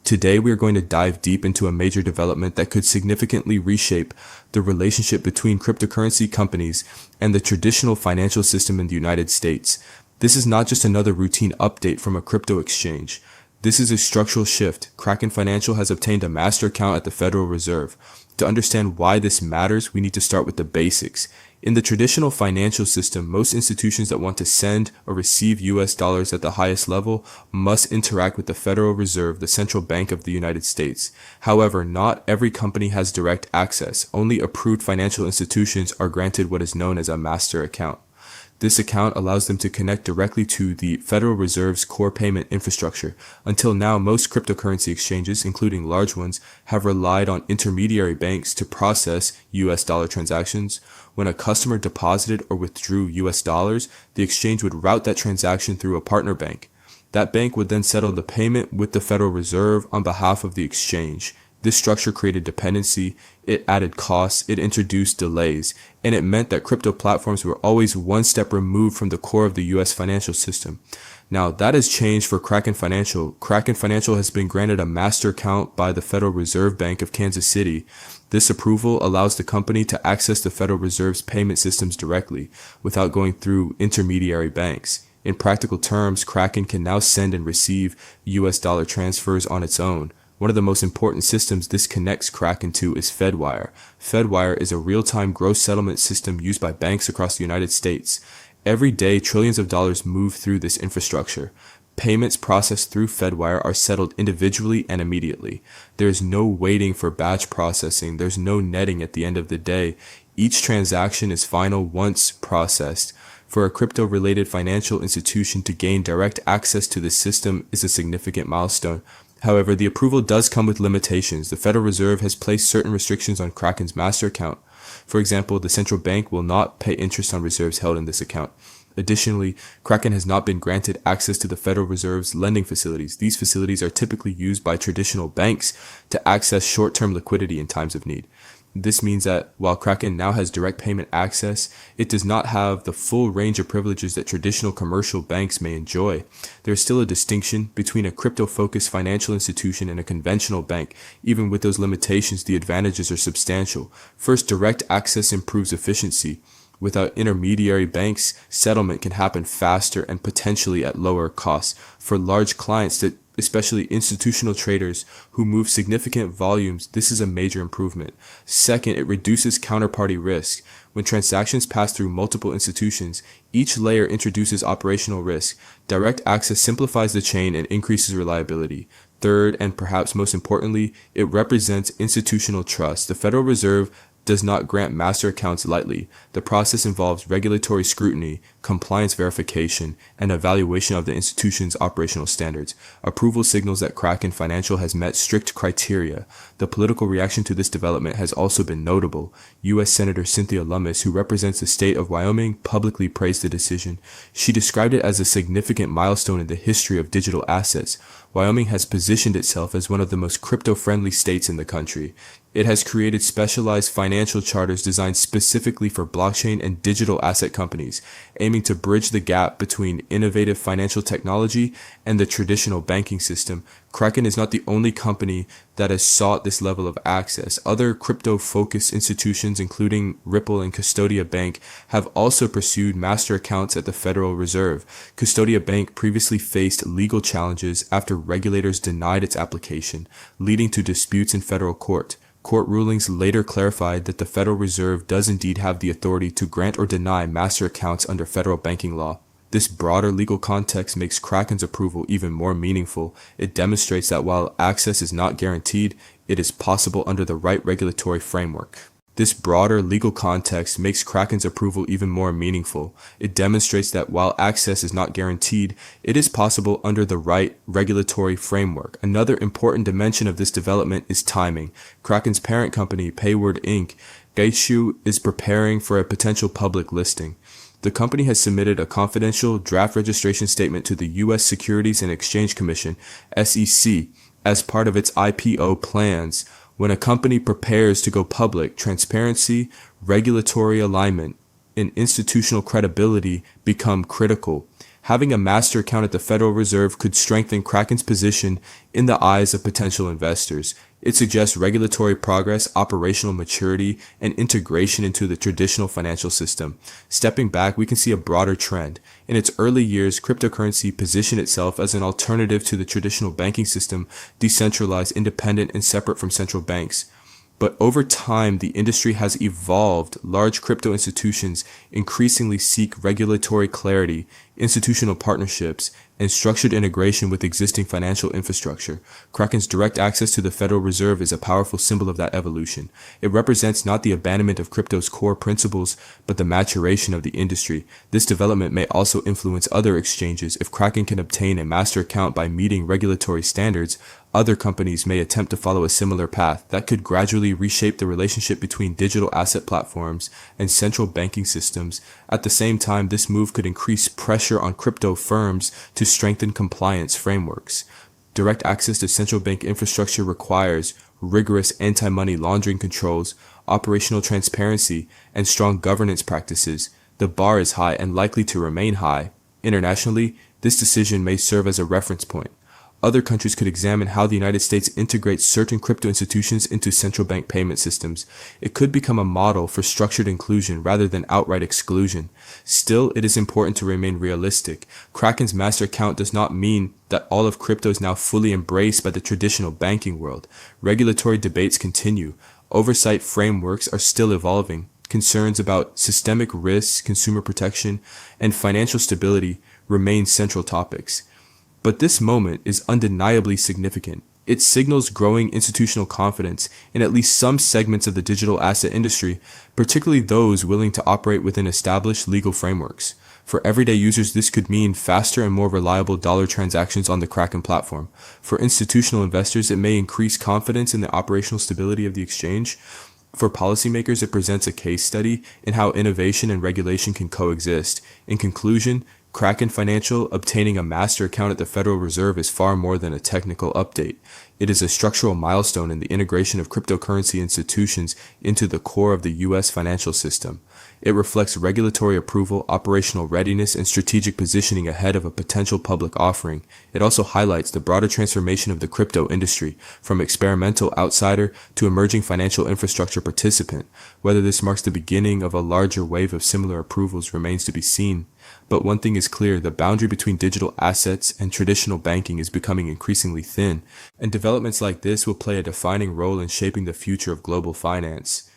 Today, we are going to dive deep into a major development that could significantly reshape the relationship between cryptocurrency companies and the traditional financial system in the United States. This is not just another routine update from a crypto exchange. This is a structural shift. Kraken Financial has obtained a master account at the Federal Reserve. To understand why this matters, we need to start with the basics. In the traditional financial system, most institutions that want to send or receive US dollars at the highest level must interact with the Federal Reserve, the central bank of the United States. However, not every company has direct access. Only approved financial institutions are granted what is known as a master account. This account allows them to connect directly to the Federal Reserve's core payment infrastructure. Until now, most cryptocurrency exchanges, including large ones, have relied on intermediary banks to process US dollar transactions. When a customer deposited or withdrew US dollars, the exchange would route that transaction through a partner bank. That bank would then settle the payment with the Federal Reserve on behalf of the exchange. This structure created dependency, it added costs, it introduced delays, and it meant that crypto platforms were always one step removed from the core of the US financial system. Now, that has changed for Kraken Financial. Kraken Financial has been granted a master account by the Federal Reserve Bank of Kansas City. This approval allows the company to access the Federal Reserve's payment systems directly, without going through intermediary banks. In practical terms, Kraken can now send and receive US dollar transfers on its own. One of the most important systems this connects Kraken to is Fedwire. Fedwire is a real-time gross settlement system used by banks across the United States. Every day, trillions of dollars move through this infrastructure. Payments processed through Fedwire are settled individually and immediately. There is no waiting for batch processing. There's no netting at the end of the day. Each transaction is final once processed. For a crypto-related financial institution to gain direct access to the system is a significant milestone. However, the approval does come with limitations. The Federal Reserve has placed certain restrictions on Kraken's master account. For example, the central bank will not pay interest on reserves held in this account. Additionally, Kraken has not been granted access to the Federal Reserve's lending facilities. These facilities are typically used by traditional banks to access short-term liquidity in times of need. This means that while Kraken now has direct payment access, it does not have the full range of privileges that traditional commercial banks may enjoy. There is still a distinction between a crypto-focused financial institution and a conventional bank. Even with those limitations, the advantages are substantial. First, direct access improves efficiency. Without intermediary banks, settlement can happen faster and potentially at lower costs. For large clients, especially institutional traders who move significant volumes, this is a major improvement. Second, it reduces counterparty risk. When transactions pass through multiple institutions, each layer introduces operational risk. Direct access simplifies the chain and increases reliability. Third, and perhaps most importantly, it represents institutional trust. The Federal Reserve does not grant master accounts lightly. The process involves regulatory scrutiny, compliance verification, and evaluation of the institution's operational standards. Approval signals that Kraken Financial has met strict criteria. The political reaction to this development has also been notable. U.S. Senator Cynthia Lummis, who represents the state of Wyoming, publicly praised the decision. She described it as a significant milestone in the history of digital assets. Wyoming has positioned itself as one of the most crypto-friendly states in the country. It has created specialized financial charters designed specifically for blockchain and digital asset companies, aiming to bridge the gap between innovative financial technology and the traditional banking system. Kraken is not the only company that has sought this level of access. Other crypto-focused institutions, including Ripple and Custodia Bank, have also pursued master accounts at the Federal Reserve. Custodia Bank previously faced legal challenges after regulators denied its application, leading to disputes in federal court. Court rulings later clarified that the Federal Reserve does indeed have the authority to grant or deny master accounts under federal banking law. This broader legal context makes Kraken's approval even more meaningful. It demonstrates that while access is not guaranteed, it is possible under the right regulatory framework. This broader legal context makes Kraken's approval even more meaningful. It demonstrates that while access is not guaranteed, it is possible under the right regulatory framework. Another important dimension of this development is timing. Kraken's parent company, Payward Inc., Gaishu, is preparing for a potential public listing. The company has submitted a confidential draft registration statement to the U.S. Securities and Exchange Commission, SEC, as part of its IPO plans. When a company prepares to go public, transparency, regulatory alignment, and institutional credibility become critical. Having a master account at the Federal Reserve could strengthen Kraken's position in the eyes of potential investors. It suggests regulatory progress, operational maturity, and integration into the traditional financial system. Stepping back, we can see a broader trend. In its early years, cryptocurrency positioned itself as an alternative to the traditional banking system, decentralized, independent, and separate from central banks. But over time, the industry has evolved. Large crypto institutions increasingly seek regulatory clarity, institutional partnerships, and structured integration with existing financial infrastructure. Kraken's direct access to the Federal Reserve is a powerful symbol of that evolution. It represents not the abandonment of crypto's core principles, but the maturation of the industry. This development may also influence other exchanges. If Kraken can obtain a master account by meeting regulatory standards, other companies may attempt to follow a similar path that could gradually reshape the relationship between digital asset platforms and central banking systems. At the same time, this move could increase pressure on crypto firms to strengthen compliance frameworks. Direct access to central bank infrastructure requires rigorous anti-money laundering controls, operational transparency, and strong governance practices. The bar is high and likely to remain high. Internationally, this decision may serve as a reference point. Other countries could examine how the United States integrates certain crypto institutions into central bank payment systems. It could become a model for structured inclusion rather than outright exclusion. Still, it is important to remain realistic. Kraken's master account does not mean that all of crypto is now fully embraced by the traditional banking world. Regulatory debates continue. Oversight frameworks are still evolving. Concerns about systemic risks, consumer protection, and financial stability remain central topics. But this moment is undeniably significant. It signals growing institutional confidence in at least some segments of the digital asset industry, particularly those willing to operate within established legal frameworks. For everyday users, this could mean faster and more reliable dollar transactions on the Kraken platform. For institutional investors, it may increase confidence in the operational stability of the exchange. For policymakers, it presents a case study in how innovation and regulation can coexist. In conclusion, Kraken Financial obtaining a master account at the Federal Reserve is far more than a technical update. It is a structural milestone in the integration of cryptocurrency institutions into the core of the U.S. financial system. It reflects regulatory approval, operational readiness, and strategic positioning ahead of a potential public offering. It also highlights the broader transformation of the crypto industry, from experimental outsider to emerging financial infrastructure participant. Whether this marks the beginning of a larger wave of similar approvals remains to be seen. But one thing is clear, the boundary between digital assets and traditional banking is becoming increasingly thin, and developments like this will play a defining role in shaping the future of global finance.